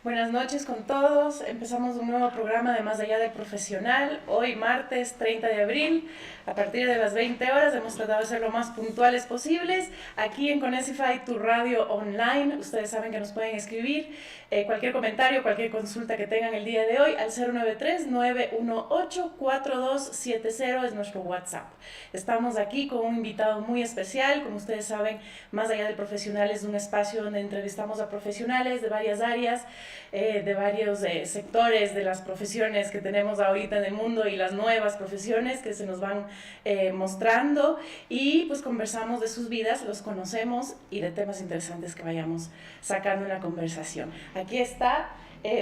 Buenas noches con todos. Empezamos un nuevo programa de Más Allá del Profesional. Hoy martes 30 de abril, a partir de las 20 horas. Hemos tratado de ser lo más puntuales posibles. Aquí en Conesify, tu radio online. Ustedes saben que nos pueden escribir cualquier comentario, cualquier consulta que tengan el día de hoy al 093-918-4270 es nuestro WhatsApp. Estamos aquí con un invitado muy especial. Como ustedes saben, Más Allá del Profesional es un espacio donde entrevistamos a profesionales de varias áreas, de varios sectores de las profesiones que tenemos ahorita en el mundo y las nuevas profesiones que se nos van mostrando, y pues conversamos de sus vidas, los conocemos y de temas interesantes que vayamos sacando en la conversación. Aquí está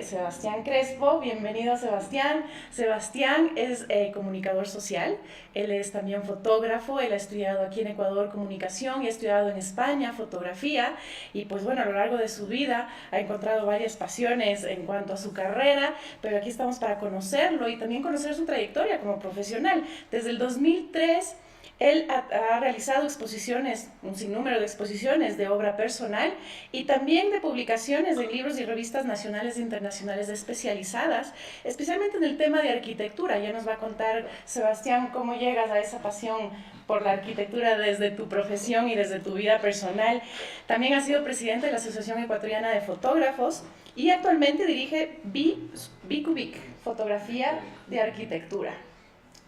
Sebastián Crespo. Bienvenido, Sebastián. Sebastián es comunicador social, él es también fotógrafo, él ha estudiado aquí en Ecuador comunicación y ha estudiado en España fotografía, y pues bueno, a lo largo de su vida ha encontrado varias pasiones en cuanto a su carrera, pero aquí estamos para conocerlo y también conocer su trayectoria como profesional. Desde el 2003 él ha realizado exposiciones, un sinnúmero de exposiciones de obra personal y también de publicaciones en libros y revistas nacionales e internacionales especializadas, especialmente en el tema de arquitectura. Ya nos va a contar Sebastián cómo llegas a esa pasión por la arquitectura desde tu profesión y desde tu vida personal. También ha sido presidente de la Asociación Ecuatoriana de Fotógrafos y actualmente dirige Bicubic, Fotografía de Arquitectura.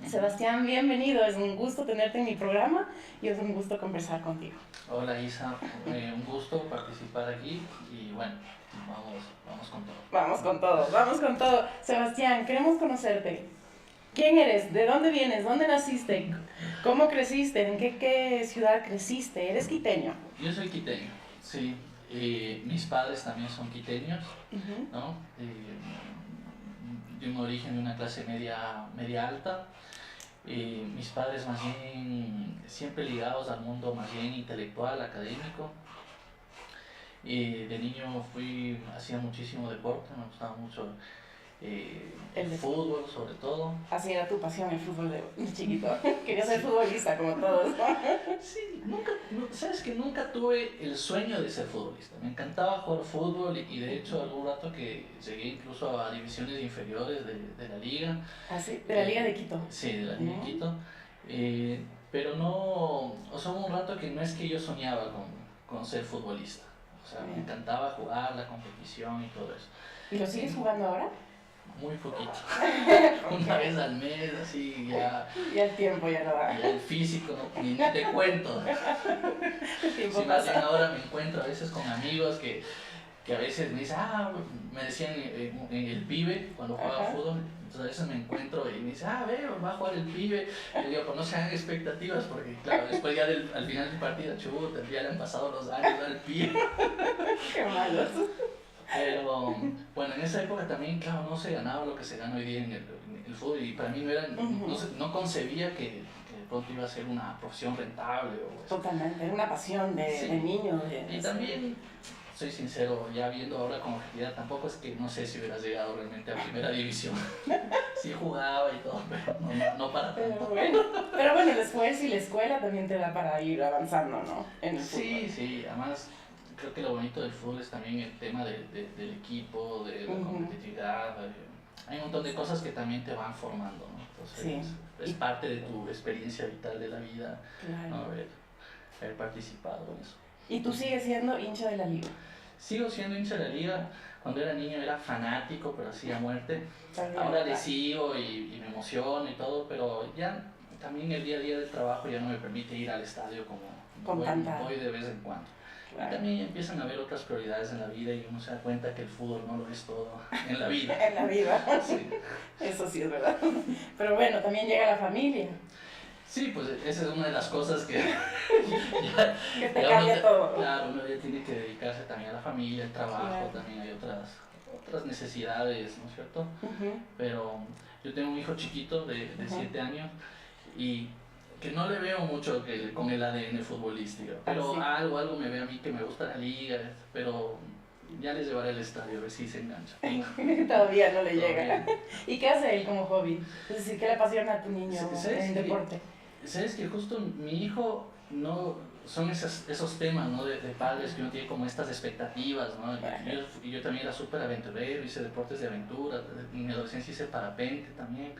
Sebastián, bienvenido, es un gusto tenerte en mi programa y es un gusto conversar contigo. Hola Isa, un gusto participar aquí y bueno, vamos con todo. Vamos con todo. Sebastián, queremos conocerte. ¿Quién eres? ¿De dónde vienes? ¿Dónde naciste? ¿Cómo creciste? ¿En qué ciudad creciste? ¿Eres quiteño? Yo soy quiteño, sí. Mis padres también son quiteños, ¿no? De un origen de una clase media alta. Mis padres más bien siempre ligados al mundo más bien intelectual, académico. De niño hacía muchísimo deporte, me gustaba mucho el fútbol sobre todo. Así era tu pasión, el fútbol de chiquito. Quería ser futbolista como todos. Sí, sabes que nunca tuve el sueño de ser futbolista. Me encantaba jugar fútbol y de hecho algún rato que llegué incluso a divisiones inferiores de la liga. ¿Ah, sí? ¿De la Liga de Quito? Sí, de la Liga de Quito. Pero no, o sea, hubo un rato que no es que yo soñaba con ser futbolista. O sea, me encantaba jugar, la competición y todo eso. ¿Y lo sigues jugando ahora? Muy poquito. Una vez al mes, así ya. Y el tiempo ya no da. Y el físico, ni te cuento. El tiempo Sí, pasa. más bien ahora me encuentro a veces con amigos que a veces me dicen, me decían en el pibe cuando jugaba fútbol. Entonces a veces me encuentro y me dicen, va a jugar el pibe. Y yo digo, pues no se hagan expectativas porque, claro, después ya al final del partido, chuta, ya le han pasado los años al pibe. Qué malos. Pero bueno, en esa época también, claro, no se ganaba lo que se gana hoy día en el fútbol y para mí no concebía que de pronto iba a ser una profesión rentable o eso. Totalmente, era una pasión de niño. Y también, soy sincero, ya viendo ahora con objetividad, tampoco es que no sé si hubieras llegado realmente a primera división. Sí jugaba y todo, pero no para tanto. Pero bueno, el esfuerzo y la escuela también te da para ir avanzando, ¿no? En el fútbol. Sí, además creo que lo bonito del fútbol es también el tema del equipo, de la competitividad. Hay un montón de cosas que también te van formando, ¿no? Entonces es parte de tu experiencia vital de la vida, claro, ¿no? Haber participado en eso. ¿Y tú sigues siendo hincha de la liga? Sigo siendo hincha de la liga. Cuando era niño era fanático, pero así a muerte. Ahora le sigo y me emociono y todo, pero ya también el día a día del trabajo ya no me permite ir al estadio como voy de vez en cuando. Claro. Y también empiezan a haber otras prioridades en la vida y uno se da cuenta que el fútbol no lo es todo en la vida. En la vida, sí. Eso sí es verdad. Pero bueno, también llega la familia. Sí, pues esa es una de las cosas que que te cambia todo. Claro, uno ya tiene que dedicarse también a la familia, al trabajo, claro. También hay otras necesidades, ¿no es cierto? Pero yo tengo un hijo chiquito de 7 años y que no le veo mucho con el ADN futbolístico, pero algo me ve a mí que me gusta la liga, pero ya les llevaré al estadio a ver si se engancha. Todavía no le llega. ¿Y qué hace él como hobby? Es decir, ¿qué le apasiona a tu niño en deporte? ¿Sabes que justo mi hijo no son esos temas, ¿no? de padres que uno tiene como estas expectativas, ¿no? Y yo también era súper aventurero, hice deportes de aventura, en mi adolescencia hice parapente también.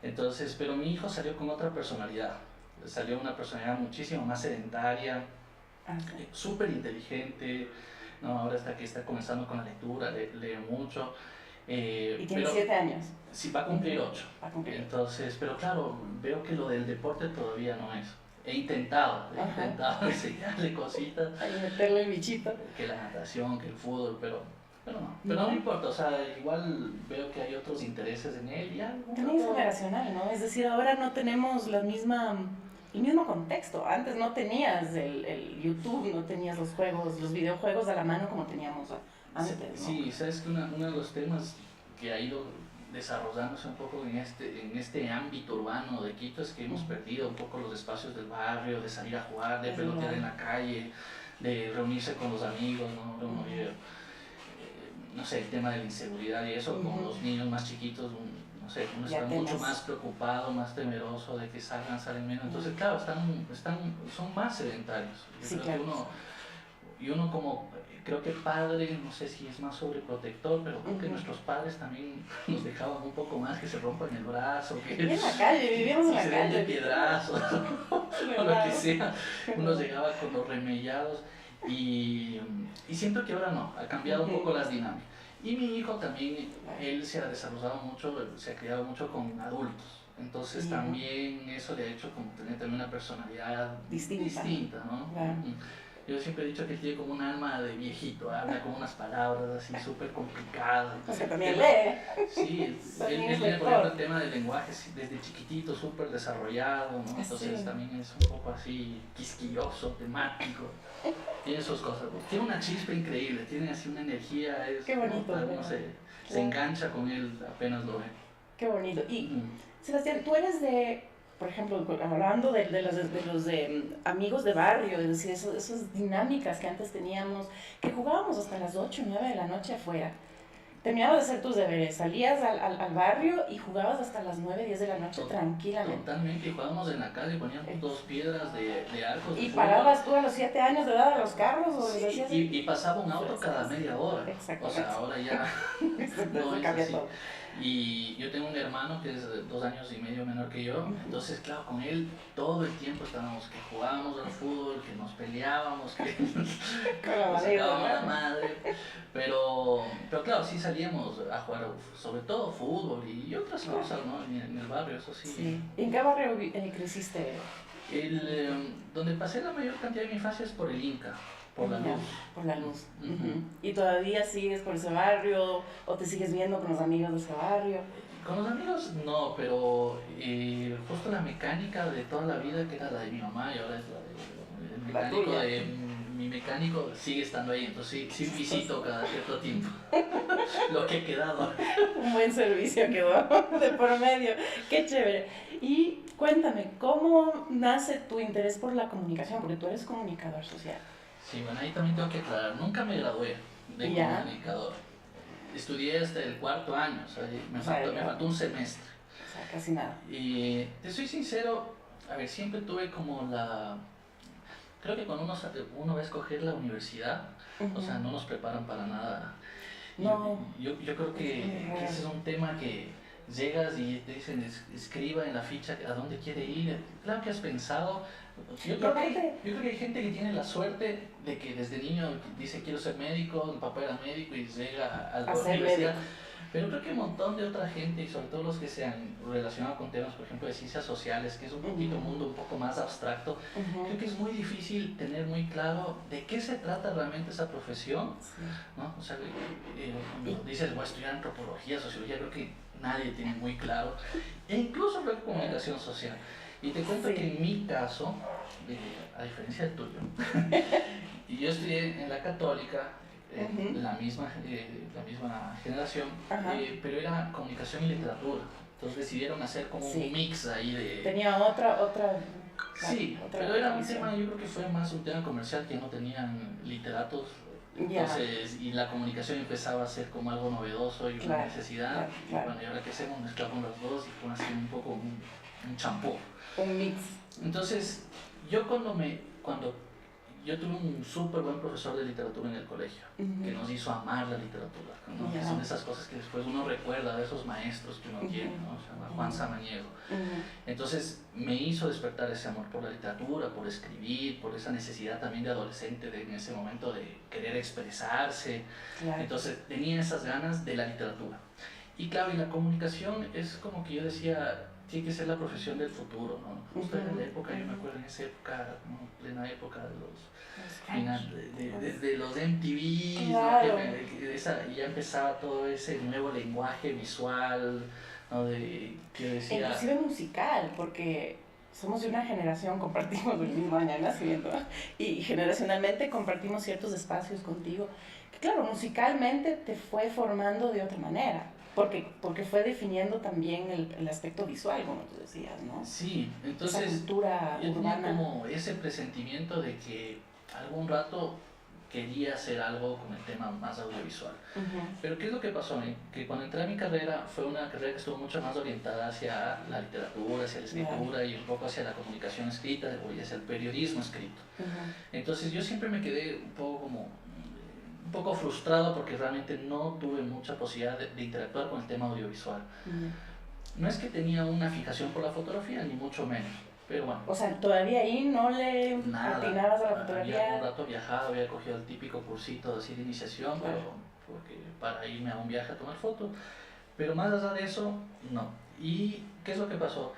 Entonces, pero mi hijo salió con otra personalidad, salió una personalidad muchísimo más sedentaria, súper inteligente, ¿no? Ahora está que está comenzando con la lectura, lee mucho. Y tiene 7 años. Sí, va a cumplir 8. Entonces, pero claro, veo que lo del deporte todavía no es. He intentado enseñarle cositas. Ahí meterle el bichito. Que la natación, que el fútbol, pero no. Pero no me importa, o sea, igual veo que hay otros intereses en él y algo. También es generacional, ¿no? Es decir, ahora no tenemos el mismo contexto. Antes no tenías el YouTube, no tenías los videojuegos a la mano como teníamos antes, ¿no? Sí, sabes que uno de los temas que ha ido desarrollándose un poco en este ámbito urbano de Quito es que hemos perdido un poco los espacios del barrio, de salir a jugar, de pelotear en la calle, de reunirse con los amigos, ¿no? No sé, el tema de la inseguridad y eso, con los niños más chiquitos, no sé, uno está mucho más preocupado, más temeroso de que salen menos. Entonces, claro, son más sedentarios. Yo creo que uno como, creo que padre, no sé si es más sobreprotector, pero creo que nuestros padres también nos dejaban un poco más que se rompan el brazo, que en la calle, vivíamos en la se calle. den de piedrazos, o lo que sea. Uno llegaba con los remellados y siento que ahora no, ha cambiado un poco las dinámicas. Y mi hijo también, él se ha desarrollado mucho, se ha criado mucho con adultos. Entonces también eso le ha hecho como tener también una personalidad distinta, ¿no? Claro. Yo siempre he dicho que tiene como un alma de viejito, habla con unas palabras así súper complicadas. O sea, también lee. Sí, él tiene por ejemplo el tema del lenguaje desde chiquitito súper desarrollado, ¿no? Entonces también es un poco así quisquilloso, temático. Tiene sus cosas, tiene una chispa increíble, tiene así una energía. Qué bonito. Uno se engancha con él apenas lo ve. Qué bonito. Y Sebastián, tú eres por ejemplo, hablando de los amigos de barrio, es decir, esas dinámicas que antes teníamos, que jugábamos hasta las 8 o 9 de la noche afuera. Terminabas de hacer tus deberes, salías al barrio y jugabas hasta las 9, 10 de la noche tranquilamente. Totalmente, y jugábamos en la calle, poníamos 2 piedras de arcos. ¿Y parabas tú a los 7 años de edad a los carros? ¿O sí, decías y pasaba un auto cada media hora. Exacto. O sea, ahora ya no es así. Todo. Y yo tengo un hermano que es 2 años y medio menor que yo, entonces claro, con él todo el tiempo estábamos que jugábamos al fútbol, que nos peleábamos, que nos sacábamos la madre, pero claro, sí salíamos a jugar sobre todo fútbol y otras cosas, ¿no? En el barrio, eso sí. Sí. ¿En qué barrio creciste? Donde pasé la mayor cantidad de mi infancia es por el Inca. Por la luz. Por la luz. ¿Y todavía sigues por ese barrio o te sigues viendo con los amigos de ese barrio? Con los amigos no, pero justo la mecánica de toda la vida, que era la de mi mamá y ahora es la de mecánico mi mecánico sigue estando ahí, entonces sí visito cada cierto tiempo lo que he quedado. Un buen servicio quedó de por medio, qué chévere. Y cuéntame, ¿cómo nace tu interés por la comunicación? Porque tú eres comunicador social. Sí, bueno, ahí también tengo que aclarar, nunca me gradué de comunicador. Estudié hasta el 4º año, o sea, me faltó un semestre. O sea, casi nada. Y te soy sincero, a ver, siempre tuve como creo que cuando uno va a escoger la universidad, o sea, no nos preparan para nada. No. Yo creo que ese es un tema que llegas y te dicen, escriba en la ficha a dónde quiere ir. Claro que has pensado. Yo creo que hay gente que tiene la suerte de que desde niño dice quiero ser médico, el papá era médico y llega a la universidad. Pero creo que un montón de otra gente, y sobre todo los que se han relacionado con temas, por ejemplo, de ciencias sociales, que es un poquito un mundo un poco más abstracto, creo que es muy difícil tener muy claro de qué se trata realmente esa profesión, ¿no? O sea, cuando dices, voy a estudiar antropología, sociología, creo que nadie tiene muy claro, e incluso creo que comunicación social. Y te cuento que en mi caso, a diferencia del tuyo, yo estudié en la Católica, la misma generación, pero era comunicación y literatura. Entonces decidieron hacer como un mix ahí de... Tenía otra sí, pero era un tema, yo creo que fue más un tema comercial, que no tenían literatos. Entonces, y la comunicación empezaba a ser como algo novedoso y una necesidad. Y bueno, y ahora que hacemos, mezclamos las dos y fue así un poco un champú. Un mix. Entonces, yo cuando yo tuve un súper buen profesor de literatura en el colegio, que nos hizo amar la literatura, ¿no? Que son esas cosas que después uno recuerda de esos maestros que uno tiene, ¿no? Se llama Juan Samaniego. Entonces me hizo despertar ese amor por la literatura, por escribir, por esa necesidad también de adolescente en ese momento de querer expresarse. Claro. Entonces tenía esas ganas de la literatura. Y claro, y la comunicación es como que yo decía, tiene que ser la profesión del futuro, ¿no? Justo en la época, yo me acuerdo en esa época, ¿no? Plena época de los MTV, claro. ¿no? Y ya empezaba todo ese nuevo lenguaje visual, ¿no? Que decía... Inclusive musical, porque somos de una generación, compartimos el mismo año de nacimiento, y generacionalmente compartimos ciertos espacios contigo, que claro, musicalmente te fue formando de otra manera. Porque fue definiendo también el aspecto visual, como tú decías, ¿no? Sí, entonces esa cultura yo urbana. Tenía como ese presentimiento de que algún rato quería hacer algo con el tema más audiovisual. Pero ¿qué es lo que pasó a mí? Que cuando entré a mi carrera fue una carrera que estuvo mucho más orientada hacia la literatura, hacia la escritura y un poco hacia la comunicación escrita y hacia el periodismo escrito. Entonces yo siempre me quedé un poco frustrado porque realmente no tuve mucha posibilidad de interactuar con el tema audiovisual. No es que tenía una fijación por la fotografía, ni mucho menos, pero bueno. O sea, todavía ahí no le atinabas a la fotografía. Había un rato viajado, había cogido el típico cursito así de iniciación, pero porque para irme a un viaje a tomar fotos, pero más allá de eso, no. ¿Y qué es lo que pasó?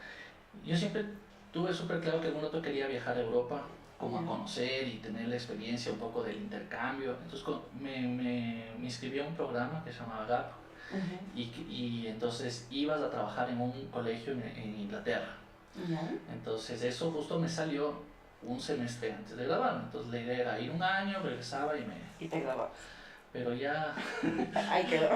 Yo siempre tuve súper claro que algún rato quería viajar a Europa, como a conocer y tener la experiencia un poco del intercambio. Entonces me inscribí a un programa que se llamaba GAP y entonces ibas a trabajar en un colegio en Inglaterra. Entonces eso justo me salió un semestre antes de grabar. Entonces la idea era ir un año, regresaba y te grababas. Pero ya... Ahí quedó.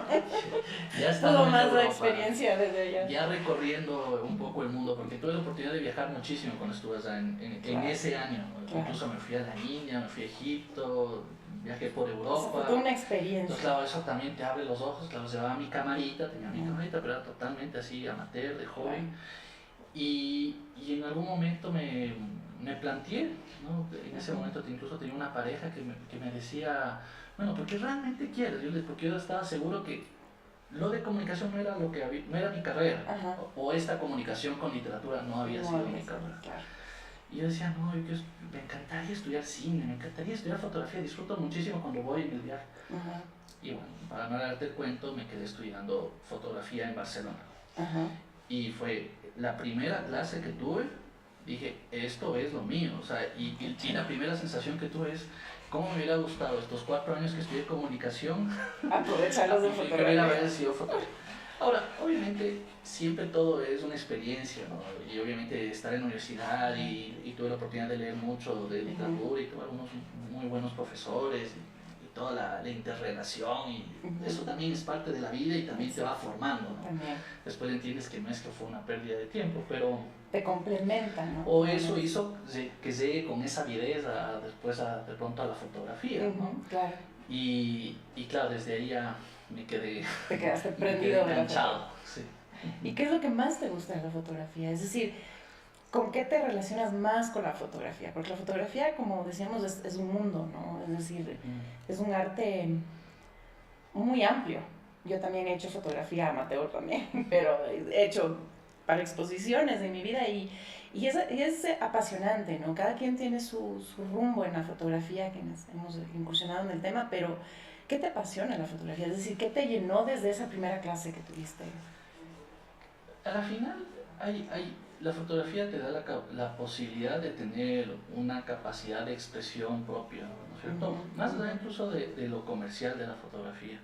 Ya estaba todo más la experiencia desde allá. Ya recorriendo un poco el mundo, porque tuve la oportunidad de viajar muchísimo cuando estuve allá en ese año. Incluso me fui a la India, me fui a Egipto, viajé por Europa. Fue toda una experiencia. Entonces, claro, eso también te abre los ojos. Claro, llevaba mi camarita, tenía mi camarita, pero era totalmente así, amateur, de joven. Y en algún momento me planteé, ¿no? En ese momento incluso tenía una pareja que me decía, bueno, ¿por qué realmente quieres? Porque yo estaba seguro que lo de comunicación no era, no era mi carrera, o esta comunicación con literatura no había sido mi carrera. Claro. Y yo decía, no, me encantaría estudiar cine, me encantaría estudiar fotografía, disfruto muchísimo cuando voy en el viaje. Y bueno, para no darte el cuento, me quedé estudiando fotografía en Barcelona. Y fue la primera clase que tuve, dije, esto es lo mío. O sea, y la primera sensación que tuve es, ¿cómo me hubiera gustado estos 4 años que estudié comunicación? Aprovecharlos de fotografía. Haber sido fotografía. Ahora, obviamente, siempre todo es una experiencia, ¿no? Y obviamente estar en la universidad y tuve la oportunidad de leer mucho de literatura y tuve algunos muy buenos profesores y toda la interrelación y eso también es parte de la vida y también te va formando, ¿no? Después entiendes que no es que fue una pérdida de tiempo, pero... Te complementa, ¿no? O eso hizo que llegue con esa avidez después de pronto a la fotografía, ¿no? Claro. Y claro, desde ahí ya me quedé... Te quedaste prendido enganchado, sí. ¿Y qué es lo que más te gusta de la fotografía? Es decir, ¿con qué te relacionas más con la fotografía? Porque la fotografía, como decíamos, es un mundo, ¿no? Es decir, es un arte muy amplio. Yo también he hecho fotografía amateur también, pero he hecho para exposiciones en mi vida y es apasionante, ¿no? Cada quien tiene su rumbo en la fotografía, quienes hemos incursionado en el tema, pero ¿qué te apasiona la fotografía? Es decir, ¿qué te llenó desde esa primera clase que tuviste? A la final, la fotografía te da la posibilidad de tener una capacidad de expresión propia, ¿no es cierto? Más allá incluso de lo comercial de la fotografía.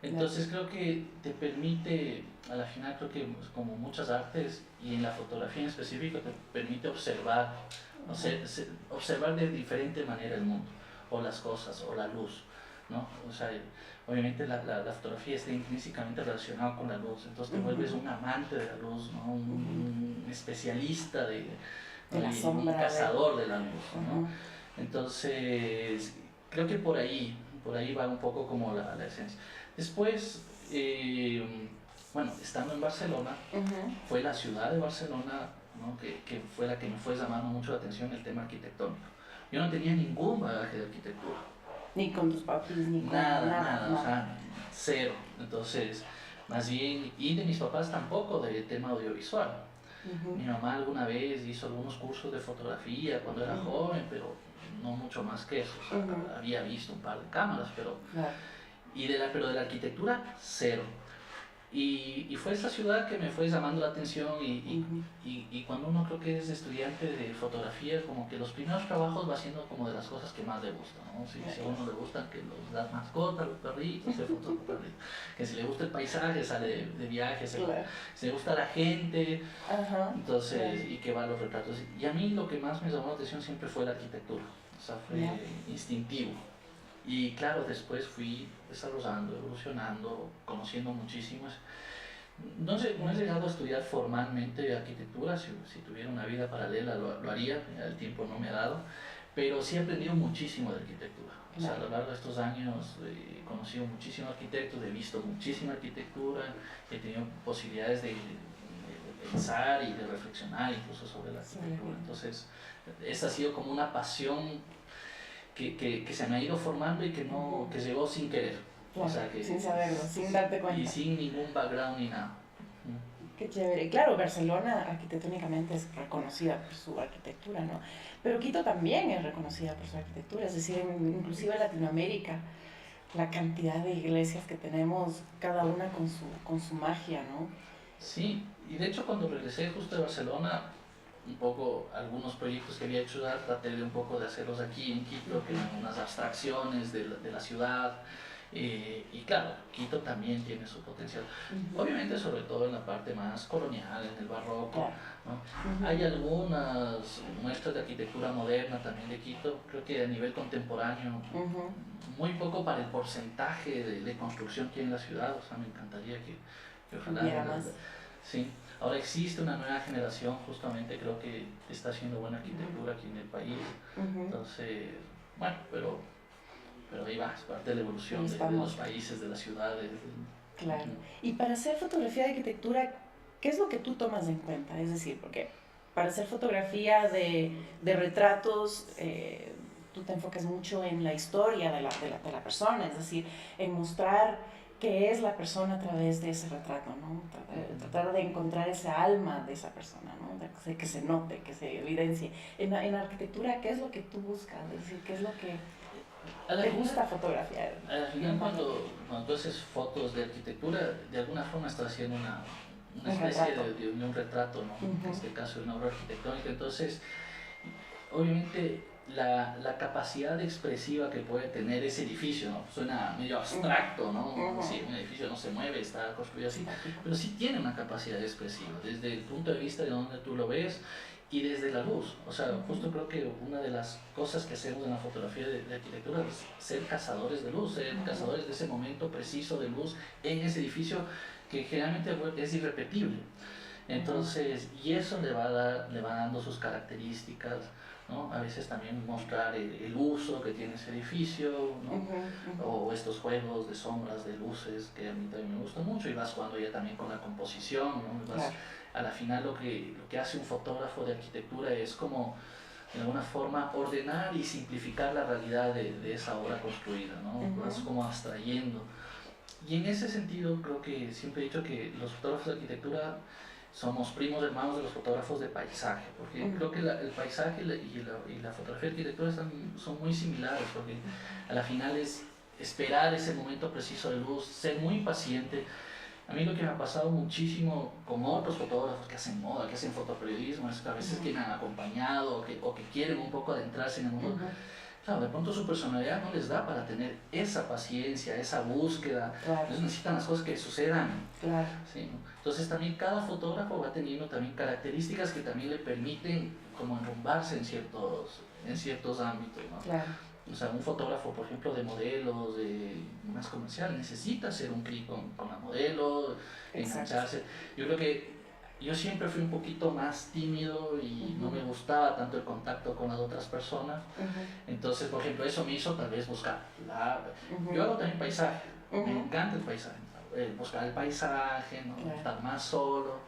Entonces creo que te permite, a la final creo que como muchas artes y en la fotografía en específico te permite observar, o sea, observar de diferente manera el mundo, o las cosas, o la luz, ¿no? O sea, obviamente la fotografía está intrínsecamente relacionada con la luz, entonces te vuelves un amante de la luz, ¿no? Un especialista de la sombra, un cazador de la luz, ¿no? Entonces creo que por ahí va un poco como la esencia. Después, bueno, estando en Barcelona, fue la ciudad de Barcelona, ¿no? que fue la que me fue llamando mucho la atención el tema arquitectónico. yo no tenía ningún bagaje de arquitectura. Ni con tus papis, ni con nada, no. O sea, cero. Entonces, más bien, y de mis papás tampoco de tema audiovisual. Mi mamá alguna vez hizo algunos cursos de fotografía cuando era joven, pero no mucho más que eso. O sea, había visto un par de cámaras, pero... Pero de la arquitectura, cero. Y fue esa ciudad que me fue llamando la atención y cuando uno creo que es estudiante de fotografía, como que los primeros trabajos va siendo como de las cosas que más le gustan, ¿no? Si a uno le gustan que las mascotas, los perritos, hacer fotos de perritos, que si le gusta el paisaje sale de viaje, si le gusta la gente, entonces, y que va a los retratos. Y a mí lo que más me llamó la atención siempre fue la arquitectura, o sea, fue instintivo. Y claro, después fui desarrollando, evolucionando, conociendo muchísimas. No he llegado a estudiar formalmente arquitectura, si tuviera una vida paralela lo haría, el tiempo no me ha dado, pero sí he aprendido muchísimo de arquitectura. O sea, a lo largo de estos años he conocido muchísimos arquitectos, he visto muchísima arquitectura, he tenido posibilidades de pensar y de reflexionar incluso sobre la arquitectura. Entonces, esta ha sido como una pasión que se me ha ido formando y que llegó sin querer. Claro, o sea, sin saberlo, sin darte cuenta. Y sin ningún background ni nada. Qué chévere. Claro, Barcelona arquitectónicamente es reconocida por su arquitectura, ¿no? Pero Quito también es reconocida por su arquitectura, es decir, inclusive en Latinoamérica, la cantidad de iglesias que tenemos, cada una con su magia, ¿no? Sí, y de hecho cuando regresé justo de Barcelona, un poco algunos proyectos que había hecho traté de un poco de hacerlos aquí en Quito, que eran unas abstracciones de la ciudad, y claro, Quito también tiene su potencial, obviamente sobre todo en la parte más colonial, en el barroco, ¿no? Hay algunas muestras de arquitectura moderna también de Quito, creo que a nivel contemporáneo, muy poco para el porcentaje de construcción que hay en la ciudad, o sea, me encantaría que ojalá... Sí. Ahora existe una nueva generación, justamente creo que está haciendo buena arquitectura aquí en el país. Entonces, bueno, pero ahí va, es parte de la evolución de los países, de las ciudades. Claro. Y para hacer fotografía de arquitectura, ¿qué es lo que tú tomas en cuenta? Es decir, porque para hacer fotografía de retratos, tú te enfocas mucho en la historia de la persona, es decir, en mostrar qué es la persona a través de ese retrato, ¿no? Tratar de encontrar esa alma de esa persona, ¿no? Que se note, que se evidencie. En la arquitectura, ¿qué es lo que tú buscas? Es decir, ¿qué es lo que te gusta fotografiar? Al final, cuando tú haces fotos de arquitectura, de alguna forma estás haciendo una especie de un retrato, ¿no? En este caso, una obra arquitectónica. Entonces, obviamente, la capacidad expresiva que puede tener ese edificio, ¿no? Suena medio abstracto, ¿no? Sí, un edificio no se mueve, está construido así, pero sí tiene una capacidad expresiva, desde el punto de vista de donde tú lo ves y desde la luz. O sea, justo creo que una de las cosas que hacemos en la fotografía de arquitectura es ser cazadores de luz, ser cazadores de ese momento preciso de luz en ese edificio que generalmente es irrepetible. Entonces, y eso le va dando sus características, ¿no? A veces también mostrar el uso que tiene ese edificio, ¿no? O estos juegos de sombras, de luces, que a mí también me gusta mucho, y vas jugando ya también con la composición, ¿no? A la final lo que hace un fotógrafo de arquitectura es como, de alguna forma, ordenar y simplificar la realidad de esa obra construida, ¿no? Vas como abstrayendo. Y en ese sentido creo que siempre he dicho que los fotógrafos de arquitectura somos primos hermanos de los fotógrafos de paisaje, porque creo que el paisaje y la fotografía de arquitectura son muy similares, porque a la final es esperar ese momento preciso de luz, ser muy paciente. A mí lo que me ha pasado muchísimo con otros fotógrafos que hacen moda, que hacen fotoperiodismo, es que a veces que me han acompañado o que quieren un poco adentrarse en el mundo. Claro, de pronto su personalidad no les da para tener esa paciencia, esa búsqueda. Entonces necesitan las cosas que sucedan. ¿Sí? Entonces también cada fotógrafo va teniendo también características que también le permiten como enrumbarse en ciertos ámbitos, ¿no? O sea, un fotógrafo, por ejemplo, de modelos, más comercial, necesita hacer un clic con la modelo, engancharse. Yo creo que yo siempre fui un poquito más tímido y no me gustaba tanto el contacto con las otras personas. Entonces, por ejemplo, eso me hizo tal vez buscar. Yo hago también paisaje, me encanta el paisaje. Buscar el paisaje, ¿no? Estar más solo.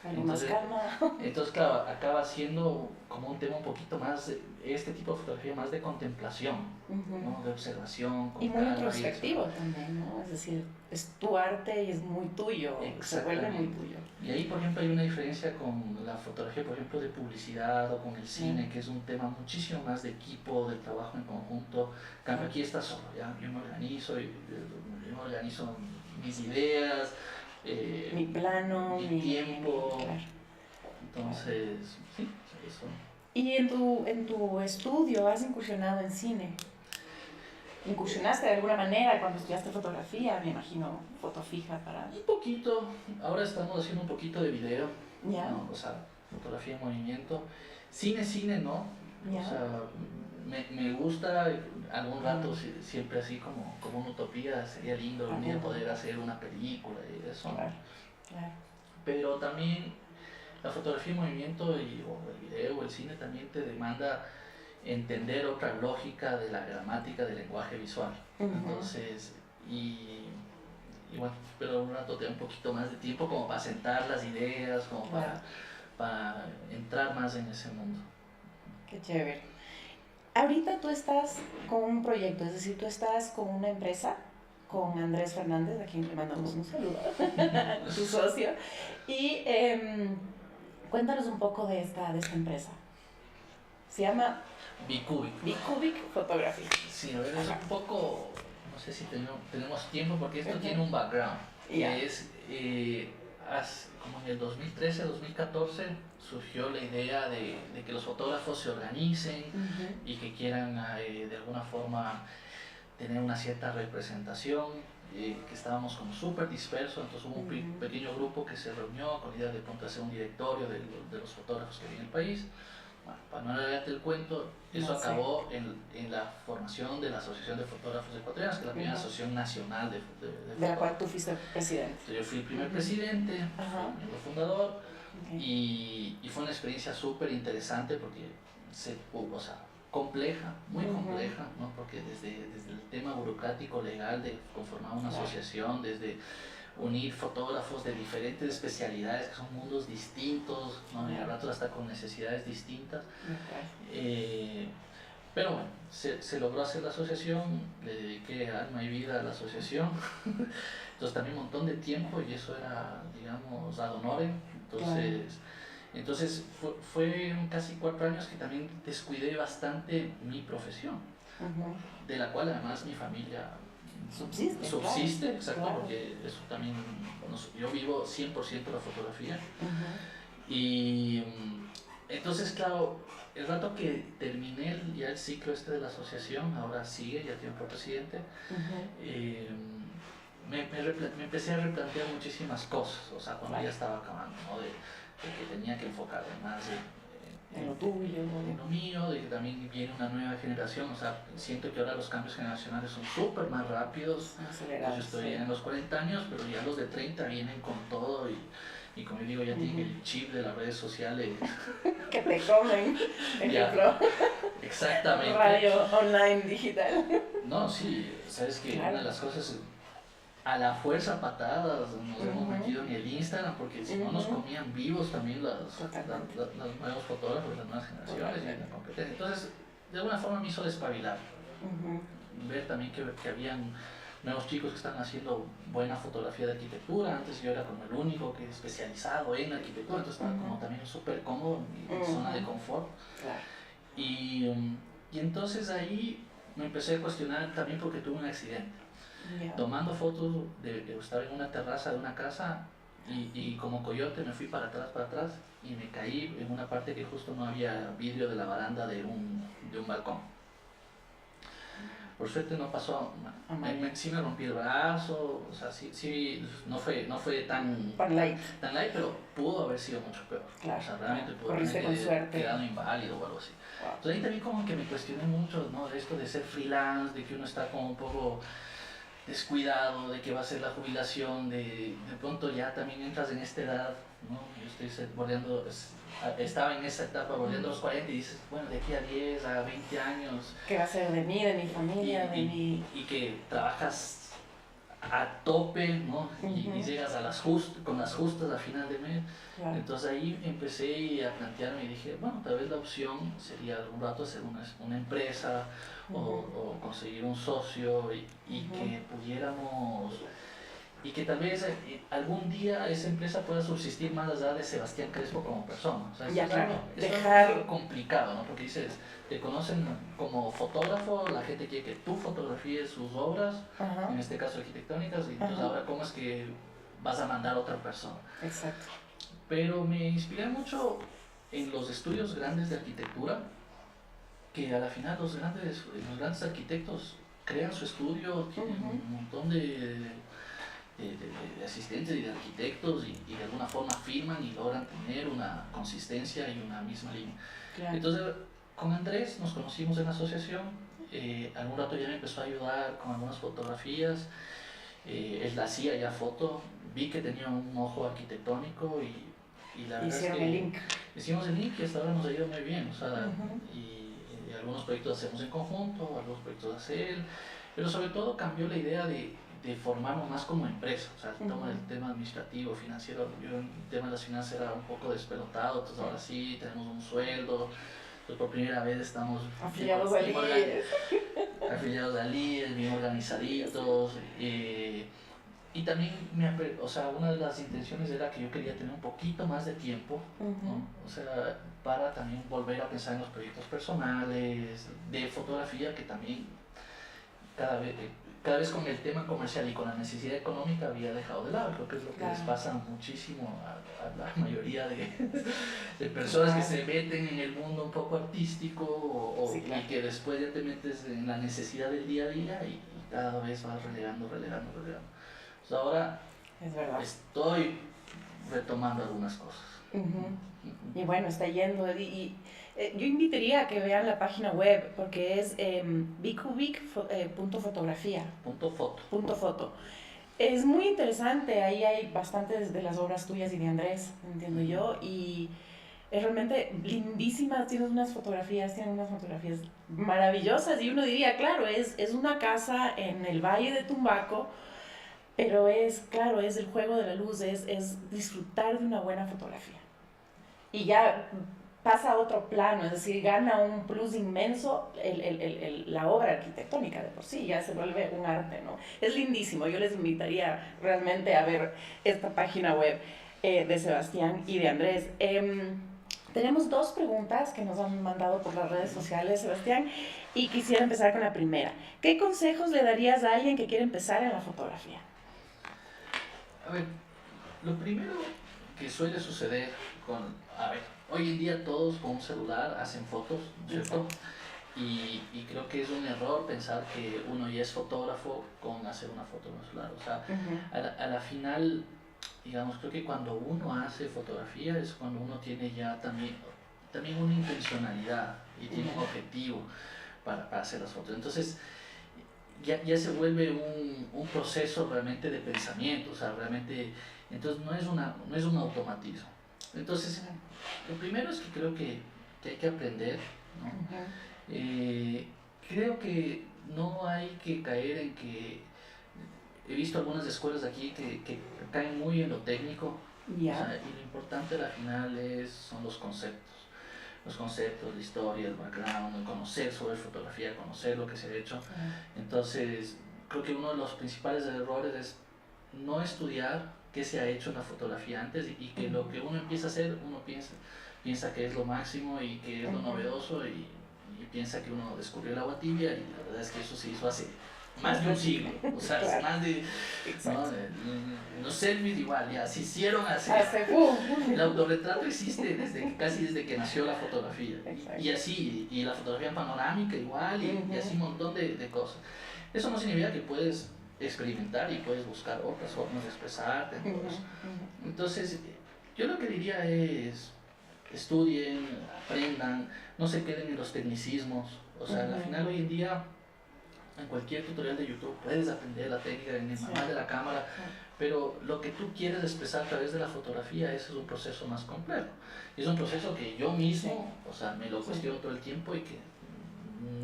Entonces, más calma. Entonces, claro, acaba siendo como un tema un poquito más, este tipo de fotografía más de contemplación, ¿no? De observación. Y muy introspectivo también, ¿no? Es decir, es tu arte y es muy tuyo, se vuelve muy tuyo. Y ahí, por ejemplo, hay una diferencia con la fotografía, por ejemplo, de publicidad o con el cine, que es un tema muchísimo más de equipo, de trabajo en conjunto. En cambio, aquí está solo, ¿ya? Yo me organizo mis ideas, mi plano, mi tiempo. Claro. Entonces, sí, eso. ¿Y en tu estudio has incursionado en cine? ¿Incursionaste de alguna manera cuando estudiaste fotografía? Me imagino, foto fija para... Un poquito, ahora estamos haciendo un poquito de video, ¿Ya? ¿no? O sea, fotografía en movimiento. Cine, ¿no? ¿Ya? O sea, me gusta, algún rato siempre así como una utopía, sería lindo un día poder hacer una película y eso. Claro. Pero también la fotografía en movimiento o el video o el cine también te demanda entender otra lógica de la gramática del lenguaje visual. Entonces, y bueno, pero un rato te da un poquito más de tiempo como para sentar las ideas, como para entrar más en ese mundo. Qué chévere. Ahorita tú estás con un proyecto, es decir, tú estás con una empresa, con Andrés Fernández, a quien le mandamos un saludo, tu socio, y cuéntanos un poco de esta empresa. Se llama Bicubic Photography. Sí, a ver, es un poco, no sé si tenemos tiempo porque esto tiene un background, que es, como en el 2013, 2014, surgió la idea de que los fotógrafos se organicen y que quieran de alguna forma tener una cierta representación, que estábamos como súper dispersos, entonces hubo un pequeño grupo que se reunió con la idea de pronto hacer un directorio de los fotógrafos que había en el país. Bueno, para no alargarte el cuento, eso acabó en la formación de la Asociación de Fotógrafos Ecuatorianos, que es la primera asociación nacional de fotógrafos. De la cual tú fuiste presidente. Entonces, yo fui el primer presidente, el fundador, y fue una experiencia súper interesante porque compleja, muy compleja, ¿no? Porque desde el tema burocrático, legal, de conformar una asociación, desde unir fotógrafos de diferentes especialidades, que son mundos distintos, ¿no? Y al rato hasta con necesidades distintas. Pero bueno, se logró hacer la asociación, le dediqué alma y vida a la asociación, entonces también un montón de tiempo y eso era, digamos, ad honorem. Entonces fue casi 4 años que también descuidé bastante mi profesión, de la cual además mi familia subsiste, exacto, porque eso también, yo vivo 100% la fotografía. Y entonces, claro, el rato que terminé ya el ciclo de la asociación, ahora sigue, ya tiene otro presidente, me empecé a replantear muchísimas cosas, o sea, cuando ya estaba acabando, ¿no? de que tenía que enfocarme más en lo tuyo, en lo mío, de que también viene una nueva generación, o sea, siento que ahora los cambios generacionales son súper más rápidos. Yo estoy en los 40 años, pero ya los de 30 vienen con todo y como yo digo, ya tienen el chip de las redes sociales. Que te comen, ejemplo. Exactamente. Radio online digital. No, sí, sabes que una de las cosas, a la fuerza patadas nos hemos metido en el Instagram porque si no nos comían vivos también los nuevos fotógrafos, las nuevas generaciones y la competencia. Entonces, de alguna forma me hizo despabilar. Ver también que habían nuevos chicos que están haciendo buena fotografía de arquitectura. Antes yo era como el único que especializado en arquitectura, entonces estaba como también súper cómodo en mi zona de confort. Y entonces ahí me empecé a cuestionar también porque tuve un accidente. Tomando fotos, estaba en una terraza de una casa y como coyote me fui para atrás y me caí en una parte que justo no había vidrio de la baranda de un balcón. Por suerte no pasó, sí me rompí el brazo, o sea, sí no fue tan light, pero pudo haber sido mucho peor. Claro, o sea, realmente pudo haber quedado inválido o algo así. Entonces ahí también como que me cuestioné mucho, ¿no? De esto de ser freelance, de que uno está como un poco descuidado, de que va a ser la jubilación, de pronto ya también entras en esta edad, ¿no? Yo estaba en esa etapa bordeando los 40 y dices, bueno, de aquí a 10, a 20 años... ¿Qué va a ser de mí, de mi familia, y que trabajas a tope, ¿no? Y llegas a con las justas a final de mes. Claro. Entonces ahí empecé a plantearme y dije, bueno, tal vez la opción sería algún rato hacer una empresa o conseguir un socio y que pudiéramos, y que tal vez algún día esa empresa pueda subsistir más allá de Sebastián Crespo como persona. O sea, ya, claro. Es algo complicado, ¿no? Porque dices, te conocen como fotógrafo, la gente quiere que tú fotografíes sus obras, en este caso arquitectónicas, y entonces ahora cómo es que vas a mandar a otra persona. Exacto. Pero me inspiré mucho en los estudios grandes de arquitectura, que a la final los grandes arquitectos crean su estudio, tienen un montón de asistentes y de arquitectos y de alguna forma firman y logran tener una consistencia y una misma línea. Claro. Entonces con Andrés nos conocimos en la asociación, algún rato ya me empezó a ayudar con algunas fotografías, él hacía ya foto, vi que tenía un ojo arquitectónico y la verdad hicieron es que el link. Hicimos el link y hasta ahora nos ha ido muy bien, o sea, y algunos proyectos hacemos en conjunto, algunos proyectos hace él, pero sobre todo cambió la idea de formarnos más como empresa, o sea, el tema administrativo, financiero, yo en el tema de las finanzas era un poco despelotado, entonces ahora sí tenemos un sueldo, pues por primera vez estamos afiliados al IES, bien organizaditos, y también, o sea, una de las intenciones era que yo quería tener un poquito más de tiempo, ¿no? O sea, para también volver a pensar en los proyectos personales, de fotografía, que también cada vez con el tema comercial y con la necesidad económica había dejado de lado. Creo que es lo que les pasa muchísimo a la mayoría de personas que se meten en el mundo un poco artístico y que después ya te metes en la necesidad del día a día y cada vez vas relegando. Pues ahora estoy retomando algunas cosas. Y bueno, está yendo. Yo invitaría a que vean la página web porque es bcubic.fotografía. .foto. Es muy interesante, ahí hay bastantes de las obras tuyas y de Andrés, entiendo yo, y es realmente lindísima, tiene unas fotografías maravillosas y uno diría, claro, es una casa en el Valle de Tumbaco, pero es el juego de la luz, es disfrutar de una buena fotografía. Y ya pasa a otro plano, es decir, gana un plus inmenso la obra arquitectónica de por sí, ya se vuelve un arte, ¿no? Es lindísimo, yo les invitaría realmente a ver esta página web de Sebastián y de Andrés. Tenemos dos preguntas que nos han mandado por las redes sociales, Sebastián, y quisiera empezar con la primera. ¿Qué consejos le darías a alguien que quiere empezar en la fotografía? A ver, lo primero que suele suceder hoy en día todos con un celular hacen fotos, ¿cierto? Y creo que es un error pensar que uno ya es fotógrafo con hacer una foto en el celular. O sea, a la final, digamos, creo que cuando uno hace fotografía es cuando uno tiene ya también una intencionalidad y tiene un objetivo para hacer las fotos. Entonces, ya se vuelve un proceso realmente de pensamiento, o sea, realmente, entonces no es un automatismo. Entonces, lo primero es que creo que hay que aprender, ¿no? Creo que no hay que caer en que he visto algunas escuelas de aquí que caen muy en lo técnico, o sea, y lo importante al final son los conceptos, la historia, el background, el conocer sobre fotografía, conocer lo que se ha hecho. Entonces, creo que uno de los principales errores es no estudiar qué se ha hecho en la fotografía antes y que lo que uno empieza a hacer, uno piensa que es lo máximo y que es lo novedoso y piensa que uno descubrió el agua tibia y la verdad es que eso se hizo hace más de un siglo, o sea, claro. Más de, los selfies igual, ya se hicieron el autorretrato existe casi desde que nació la fotografía y así, y la fotografía panorámica igual y así un montón de cosas. Eso no significa que puedes experimentar y puedes buscar otras formas de expresarte. Entonces, yo lo que diría es estudien, aprendan, no se queden en los tecnicismos. O sea, al final hoy en día, en cualquier tutorial de YouTube puedes aprender la técnica en el manual de la cámara, pero lo que tú quieres expresar a través de la fotografía, ese es un proceso más complejo. Y es un proceso que yo mismo, o sea, me lo cuestiono todo el tiempo y que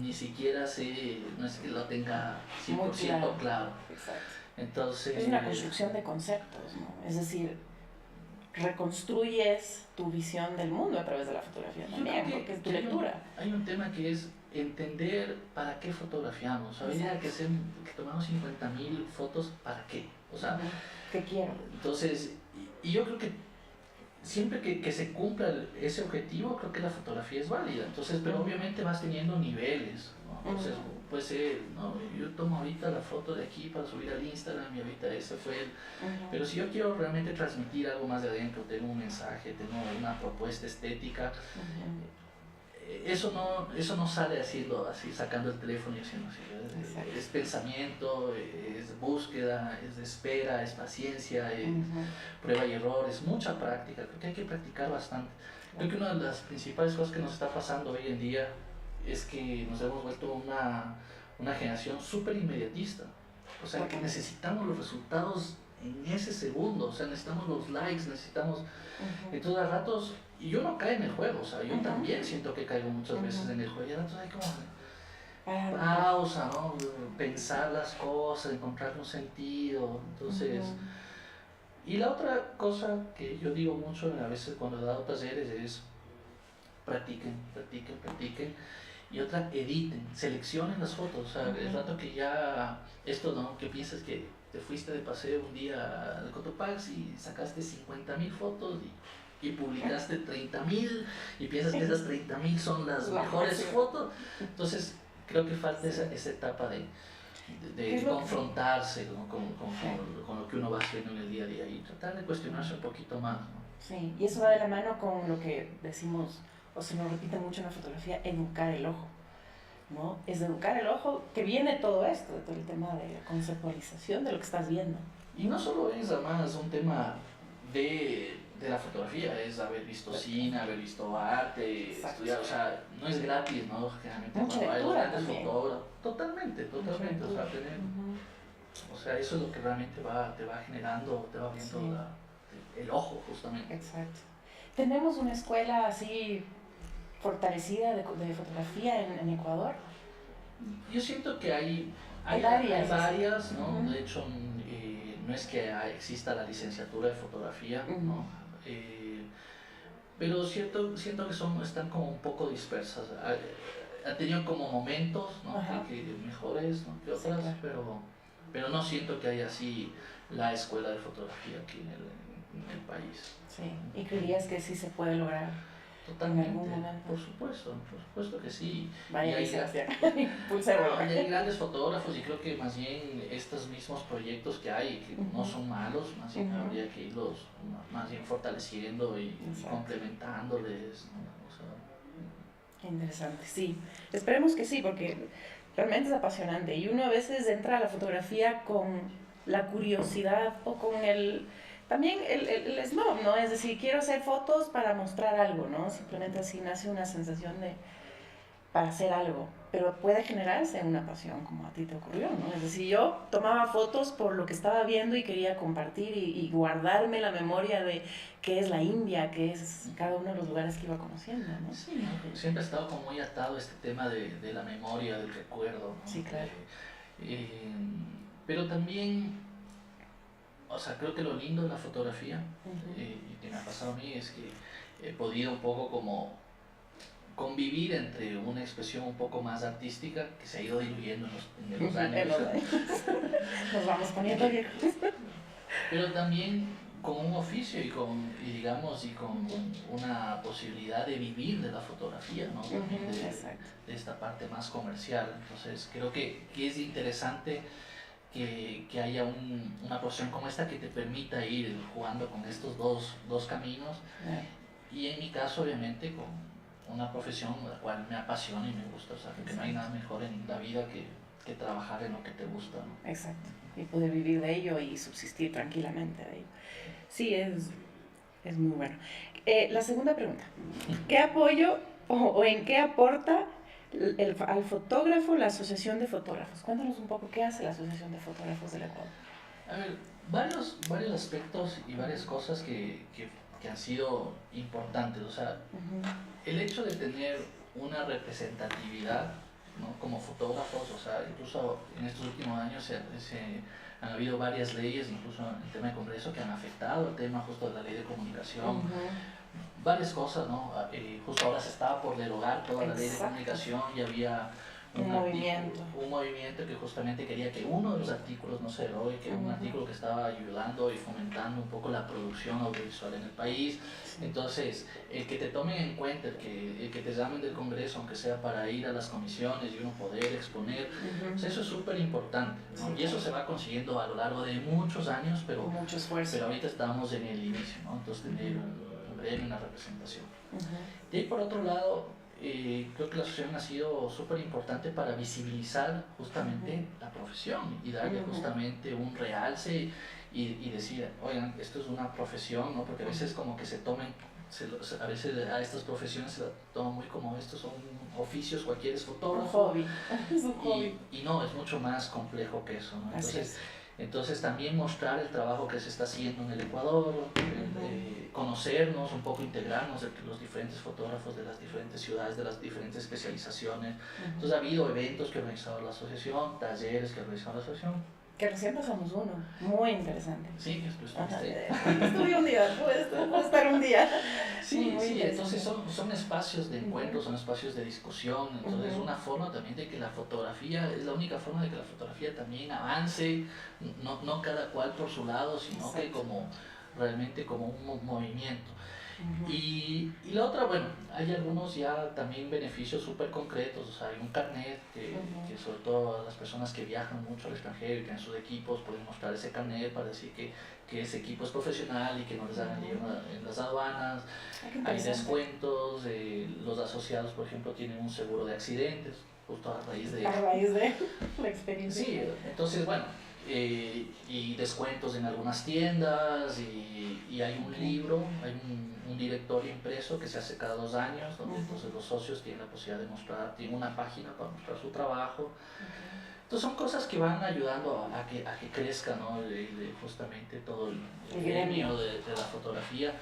ni siquiera sé, no es que lo tenga 100% claro. Entonces... Es una construcción de conceptos, ¿no? Es decir, reconstruyes tu visión del mundo a través de la fotografía también, porque es tu lectura. Hay un tema que es entender para qué fotografiamos. Habría que tomamos 50.000 fotos, ¿para qué? O sea, ¿qué quiero? Entonces, y yo creo que siempre que se cumpla ese objetivo, creo que la fotografía es válida. Entonces, pero obviamente vas teniendo niveles, ¿no? Entonces, puede ser, no, yo tomo ahorita la foto de aquí para subir al Instagram y ahorita ese fue el... Pero si yo quiero realmente transmitir algo más de adentro, tengo un mensaje, tengo una propuesta estética, eso no sale haciendo así, sacando el teléfono y haciendo así. Es pensamiento, es búsqueda, es espera, es paciencia, es prueba y error, es mucha práctica. Creo que hay que practicar bastante. Creo que una de las principales cosas que nos está pasando hoy en día es que nos hemos vuelto una generación súper inmediatista. O sea, que necesitamos los resultados en ese segundo, o sea, necesitamos los likes, necesitamos... Entonces, a ratos, y yo no caigo en el juego, o sea, yo también siento que caigo muchas veces en el juego, y a ratos hay como pausa, ¿no? Pensar las cosas, encontrar un sentido, entonces... Y la otra cosa que yo digo mucho a veces cuando he dado talleres es practiquen, practiquen, practiquen. Y otra, editen, seleccionen las fotos. O sea, el rato que ya, esto no, que piensas que te fuiste de paseo un día al Cotopaxi y sacaste 50.000 fotos y publicaste 30.000 y piensas que esas 30.000 son las mejores fotos. Entonces, creo que falta esa etapa de confrontarse, ¿no? con lo que uno va haciendo en el día a día y tratar de cuestionarse un poquito más, ¿no? Sí, y eso va de la mano con lo que decimos, o se nos repite mucho en la fotografía, educar el ojo, ¿no? Es educar el ojo que viene todo esto, de todo el tema de la conceptualización de lo que estás viendo. Y no solo es además un tema de la fotografía, es haber visto cine, haber visto arte, estudiar, o sea, no es gratis, ¿no? Generalmente cuando hay los grandes fotógrafos, totalmente, o sea, tener, o sea, eso es lo que realmente te va generando, te va abriendo el ojo, justamente. Exacto. Tenemos una escuela así fortalecida de fotografía en Ecuador. Yo siento que hay varias, ¿no? De hecho, no es que exista la licenciatura de fotografía, ¿no? Pero siento que están como un poco dispersas. Ha tenido como momentos, ¿no? que mejores, ¿no? que otras, pero no siento que haya así la escuela de fotografía aquí en el país. Sí, ¿y creías que sí se puede lograr? Totalmente, por supuesto que sí. Vaya, y hay grandes fotógrafos y creo que más bien estos mismos proyectos que hay, que no son malos, más bien habría que irlos más bien fortaleciendo y complementándoles, ¿no? O sea, interesante, sí. Esperemos que sí, porque realmente es apasionante y uno a veces entra a la fotografía con la curiosidad o con también el snob, ¿no? Es decir, quiero hacer fotos para mostrar algo, ¿no? Simplemente así nace una sensación para hacer algo, pero puede generarse una pasión, como a ti te ocurrió, ¿no? Es decir, yo tomaba fotos por lo que estaba viendo y quería compartir y guardarme la memoria de qué es la India, qué es cada uno de los lugares que iba conociendo, ¿no? Sí, ¿no? Siempre ha estado como muy atado este tema de la memoria, del recuerdo, ¿no? Sí, claro. Pero también... O sea, creo que lo lindo de la fotografía, y que me ha pasado a mí, es que he podido un poco como convivir entre una expresión un poco más artística que se ha ido diluyendo en los años. Nos vamos poniendo viejos. Pero también con un oficio y con una posibilidad de vivir de la fotografía, ¿no? De esta parte más comercial. Entonces creo que es interesante que haya una profesión como esta que te permita ir jugando con estos dos caminos y en mi caso obviamente con una profesión la cual me apasiona y me gusta, o sea, que no hay nada mejor en la vida que trabajar en lo que te gusta, ¿no? Exacto, y poder vivir de ello y subsistir tranquilamente de ello. Sí, es muy bueno. La segunda pregunta, ¿qué apoyo o en qué aporta al fotógrafo la Asociación de Fotógrafos? Cuéntanos un poco qué hace la Asociación de Fotógrafos del Ecuador. A ver, varios aspectos y varias cosas que han sido importantes. O sea, el hecho de tener una representatividad ¿no? Como fotógrafos, o sea, incluso en estos últimos años han habido varias leyes, incluso en el tema de Congreso, que han afectado el tema justo de la ley de comunicación, varias cosas, ¿no? Justo ahora se estaba por derogar toda la ley de comunicación y había un movimiento que justamente quería que uno de los artículos no se derogue, que un artículo que estaba ayudando y fomentando un poco la producción audiovisual en el país. Entonces, el que te tomen en cuenta, el que te llamen del Congreso, aunque sea para ir a las comisiones y uno poder exponer, pues eso es súper importante, ¿no? Y eso se va consiguiendo a lo largo de muchos años, pero ahorita estamos en el inicio, ¿no? Entonces tener un gremio, una representación. Y ahí por otro lado, creo que la asociación ha sido súper importante para visibilizar justamente la profesión y darle justamente un realce y decir, oigan, esto es una profesión, ¿no? Porque a veces como que a veces a estas profesiones se la toman muy como estos son oficios, cualquier es fotógrafo. Un hobby. Es un hobby. Y no, es mucho más complejo que eso, ¿no? Entonces también mostrar el trabajo que se está haciendo en el Ecuador, conocernos, un poco integrarnos entre los diferentes fotógrafos de las diferentes ciudades, de las diferentes especializaciones. Entonces ha habido eventos que ha organizado la asociación, talleres que ha organizado la asociación. Que recién pasamos uno, muy interesante. Sí, después estuviste. Estuve un día, pude estar un día. Sí, entonces son espacios de encuentro, son espacios de discusión, entonces es una forma también de que la fotografía, es la única forma de que la fotografía también avance, no cada cual por su lado, sino que realmente como un movimiento. Y la otra, bueno, hay algunos ya también beneficios súper concretos, o sea, hay un carnet que sobre todo las personas que viajan mucho al extranjero y tienen sus equipos pueden mostrar ese carnet para decir que ese equipo es profesional y que no les hagan lío en las aduanas. Hay descuentos, los asociados, por ejemplo, tienen un seguro de accidentes, justo a raíz de la experiencia. Sí, entonces, bueno, y descuentos en algunas tiendas y hay un libro, hay un directorio impreso que se hace cada 2 años, donde entonces los socios tienen la posibilidad de mostrar, tienen una página para mostrar su trabajo. Entonces son cosas que van ayudando a que crezca, ¿no? Justamente todo el gremio de la fotografía,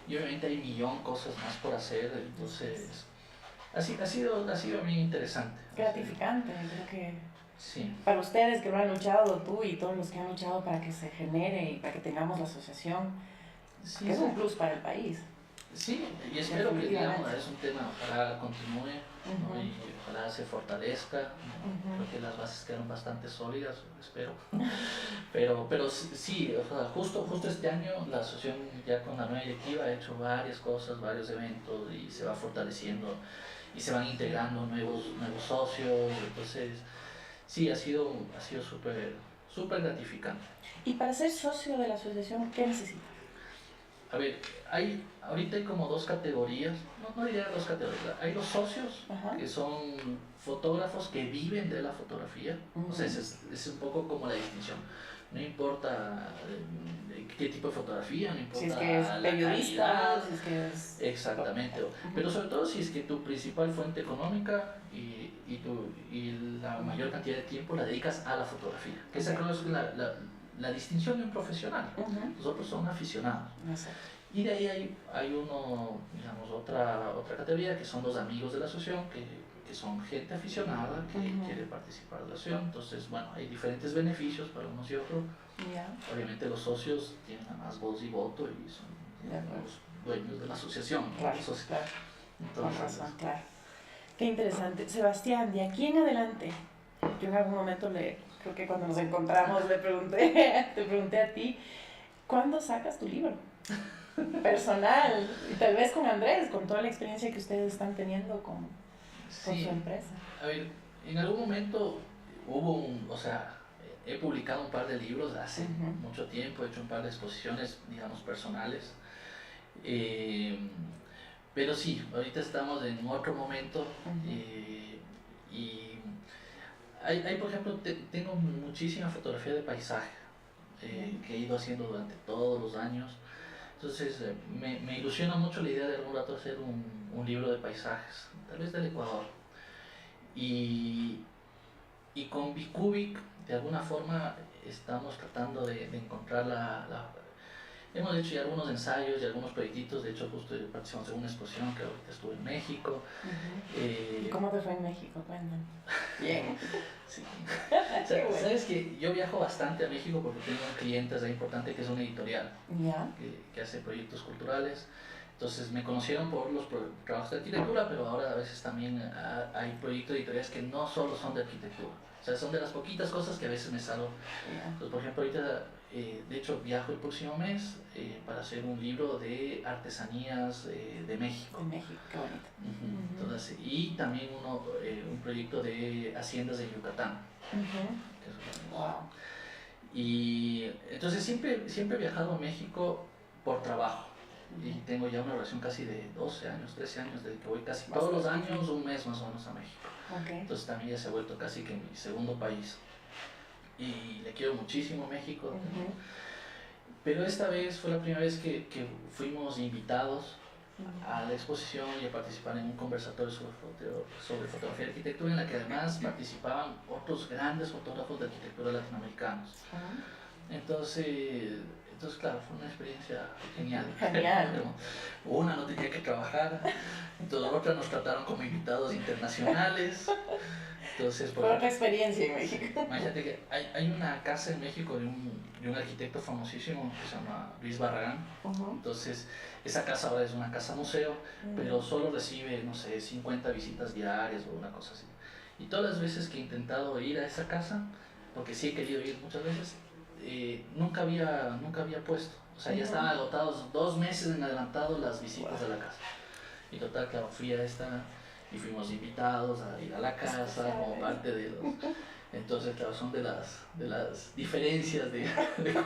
y obviamente hay 1.000.000 cosas más por hacer, entonces ha sido bien interesante. Gratificante, creo que sí. Para ustedes que lo han luchado, tú y todos los que han luchado para que se genere y para que tengamos la asociación, que es un plus para el país. Sí, y espero que digamos, es un tema, ojalá continúe, ¿no? Y ojalá se fortalezca, ¿no? Creo que las bases quedaron bastante sólidas, espero. pero sí, o sea, justo este año la asociación ya con la nueva directiva ha hecho varias cosas, varios eventos y se va fortaleciendo y se van integrando nuevos socios, entonces sí, ha sido súper gratificante. Y para ser socio de la asociación, ¿qué necesita? A ver, ahorita hay como 2 categorías, no diría 2 categorías, hay los socios, que son fotógrafos que viven de la fotografía, o sea, es un poco como la distinción, no importa qué tipo de fotografía, no importa si es que es periodista, si es que es... Exactamente, pero sobre todo si es que tu principal fuente económica y la mayor cantidad de tiempo la dedicas a la fotografía, que esa creo es la distinción de un profesional. Nosotros somos aficionados. Y de ahí hay digamos, otra categoría que son los amigos de la asociación, que son gente aficionada que quiere participar de la asociación. Entonces, bueno, hay diferentes beneficios para unos y otros. Obviamente los socios tienen más voz y voto y son los dueños de la asociación. Claro, Entonces, con razón, claro. Qué interesante. Sebastián, de aquí en adelante, yo en algún momento creo que cuando nos encontramos te pregunté a ti, ¿cuándo sacas tu libro personal? Y tal vez con Andrés, con toda la experiencia que ustedes están teniendo con su empresa. A ver, en algún momento he publicado un par de libros hace mucho tiempo, he hecho un par de exposiciones, digamos, personales. Pero sí, ahorita estamos en otro momento y hay, por ejemplo, tengo muchísima fotografía de paisaje que he ido haciendo durante todos los años. Entonces me ilusiona mucho la idea de algún rato hacer un libro de paisajes, tal vez del Ecuador. Y con Bicubic, de alguna forma, estamos tratando de encontrar hemos hecho ya algunos ensayos y algunos proyectitos. De hecho, justo participamos en una exposición que ahorita estuve en México. ¿Y cómo te fue en México? Cuéntame. Bien. Sí. Sabes que yo viajo bastante a México porque tengo un cliente importante que es una editorial que hace proyectos culturales. Entonces me conocieron por los trabajos de arquitectura, pero ahora a veces también hay proyectos editoriales que no solo son de arquitectura. O sea, son de las poquitas cosas que a veces me salgo. Entonces, por ejemplo, ahorita, de hecho, viajo el próximo mes para hacer un libro de artesanías de México. De México, qué bonito. Entonces, y también un proyecto de haciendas de Yucatán. Wow. Y entonces siempre he viajado a México por trabajo. Y tengo ya una relación casi de 12 años, 13 años, desde que voy casi todos los años, un mes más o menos a México. Entonces también ya se ha vuelto casi que mi segundo país. Y le quiero muchísimo a México. Pero esta vez fue la primera vez que fuimos invitados a la exposición y a participar en un conversatorio sobre fotografía y arquitectura, en la que además participaban otros grandes fotógrafos de arquitectura latinoamericanos. Entonces, claro, fue una experiencia genial. Una, no tenía que trabajar, entonces otra nos trataron como invitados internacionales. Entonces, fue otra experiencia en México. Imagínate que hay una casa en México de un arquitecto famosísimo que se llama Luis Barragán. Entonces, esa casa ahora es una casa museo, pero solo recibe, no sé, 50 visitas diarias o una cosa así. Y todas las veces que he intentado ir a esa casa, porque sí he querido ir muchas veces, nunca había puesto. O sea, ya estaban agotados 2 meses en adelantado las visitas de la casa. Y total, claro, fui a esta y fuimos invitados a ir a la casa como parte de los... Entonces, claro, son de las diferencias de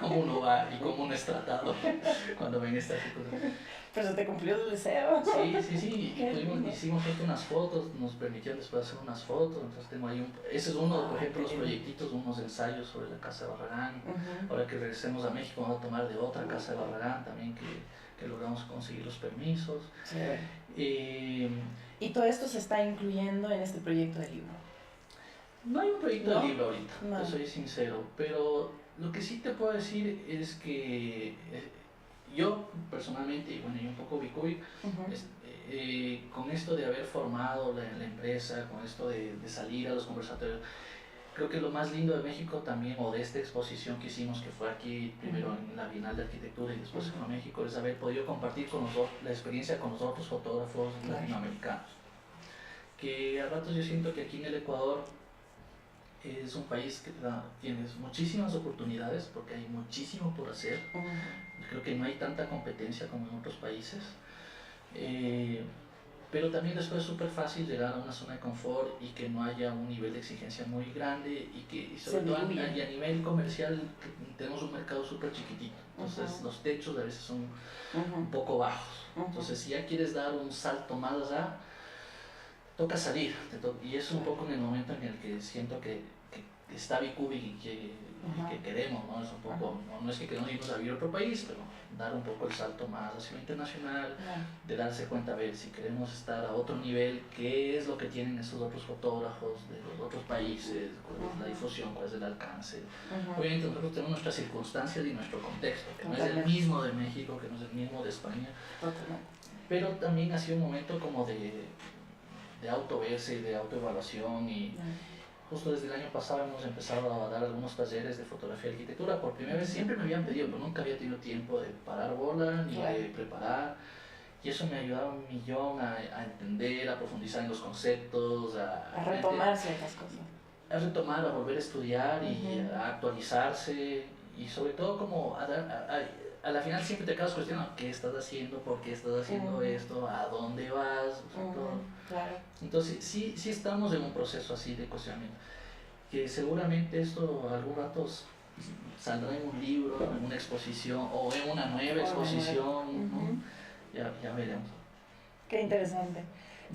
cómo uno va y cómo uno es tratado cuando ven estas cosas. Pero se te cumplió el deseo. Sí. Hicimos unas fotos, nos permitieron después hacer unas fotos. Entonces tengo ahí ese es uno, por ejemplo, los proyectitos, unos ensayos sobre la casa de Barragán. Ahora que regresemos a México vamos a tomar de otra casa de Barragán también que logramos conseguir los permisos. ¿Y todo esto se está incluyendo en este proyecto de libro? No hay un proyecto de libro ahorita, te soy sincero, pero lo que sí te puedo decir es que yo personalmente, y bueno, y un poco Bicubic, con esto de haber formado la empresa, con esto de salir a los conversatorios, creo que lo más lindo de México también, o de esta exposición que hicimos, que fue aquí primero en la Bienal de Arquitectura y después en México, es haber podido compartir con la experiencia con los otros fotógrafos latinoamericanos. Que a ratos yo siento que aquí en el Ecuador es un país que tienes muchísimas oportunidades porque hay muchísimo por hacer. Creo que no hay tanta competencia como en otros países. Pero también después es súper fácil llegar a una zona de confort y que no haya un nivel de exigencia muy grande y sobre todo a nivel comercial tenemos un mercado súper chiquitito. Entonces los techos a veces son un poco bajos. Entonces si ya quieres dar un salto más allá, toca salir, y es un poco en el momento en el que siento que está Bicubic y que queremos, ¿no? Es un poco, no es que queremos irnos a vivir a otro país, pero dar un poco el salto más hacia lo internacional, de darse cuenta, a ver, si queremos estar a otro nivel, qué es lo que tienen esos otros fotógrafos de los otros países, cuál es la difusión, cuál es el alcance. Obviamente nosotros tenemos nuestras circunstancias y nuestro contexto, que no es el mismo de México, que no es el mismo de España, pero también ha sido un momento como de autoverse y de autoevaluación y justo desde el año pasado hemos empezado a dar algunos talleres de fotografía y arquitectura. Por primera vez siempre me habían pedido, pero nunca había tenido tiempo de parar bola ni de preparar, y eso me ha ayudado un millón a entender, a profundizar en los conceptos, a retomar ciertas cosas, a volver a estudiar y a actualizarse, y sobre todo como a la final siempre te acabas cuestionando qué estás haciendo, por qué estás haciendo esto, a dónde vas, Claro. Entonces sí estamos en un proceso así de cuestionamiento, que seguramente esto algún rato saldrá en un libro, en una exposición o en una nueva exposición, ya veremos. Qué interesante.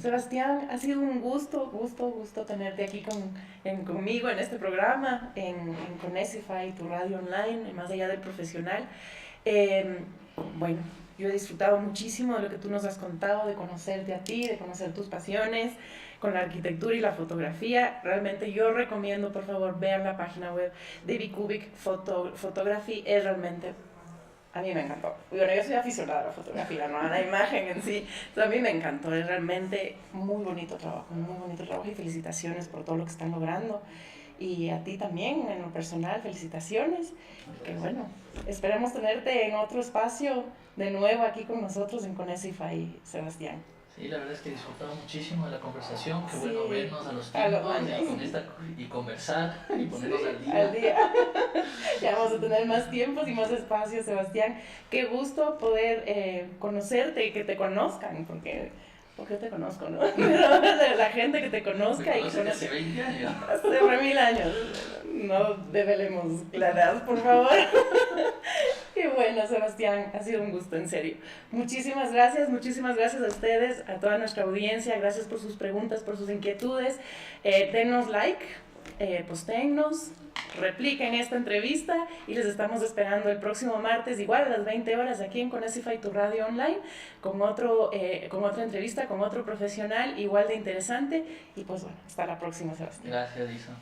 Sebastián, ha sido un gusto tenerte aquí conmigo en este programa, en Conesify, tu radio online, más allá del profesional. Bueno, yo he disfrutado muchísimo de lo que tú nos has contado, de conocerte a ti, de conocer tus pasiones con la arquitectura y la fotografía. Realmente yo recomiendo, por favor, vean la página web de Bicubic Photography. Es realmente A mí me encantó. Bueno, yo soy aficionada a la fotografía, no a la imagen en sí. Entonces, a mí me encantó. Es realmente muy bonito trabajo y felicitaciones por todo lo que están logrando. Y a ti también, en lo personal, felicitaciones. Que bueno, esperemos tenerte en otro espacio de nuevo aquí con nosotros en Conesify, Sebastián. Sí, la verdad es que he disfrutado muchísimo de la conversación. Qué Sí, bueno vernos a los a los tiempos años. y conversar y ponernos Sí, al día. al día. Ya vamos a tener más tiempos y más espacios, Sebastián. Qué gusto poder conocerte y que te conozcan, porque yo te conozco, ¿no? Pero de la gente que te conozca Me y conoces hace 20 años. hace 1000 años. No develemos la edad, por favor. Y bueno, Sebastián, ha sido un gusto, en serio. Muchísimas gracias a ustedes, a toda nuestra audiencia. Gracias por sus preguntas, por sus inquietudes. Denos like, postéennos, repliquen esta entrevista y les estamos esperando el próximo martes, igual a las 20 horas, aquí en Conesify, tu radio online, con otra entrevista, con otro profesional igual de interesante. Y pues bueno, hasta la próxima, Sebastián. Gracias, Isa.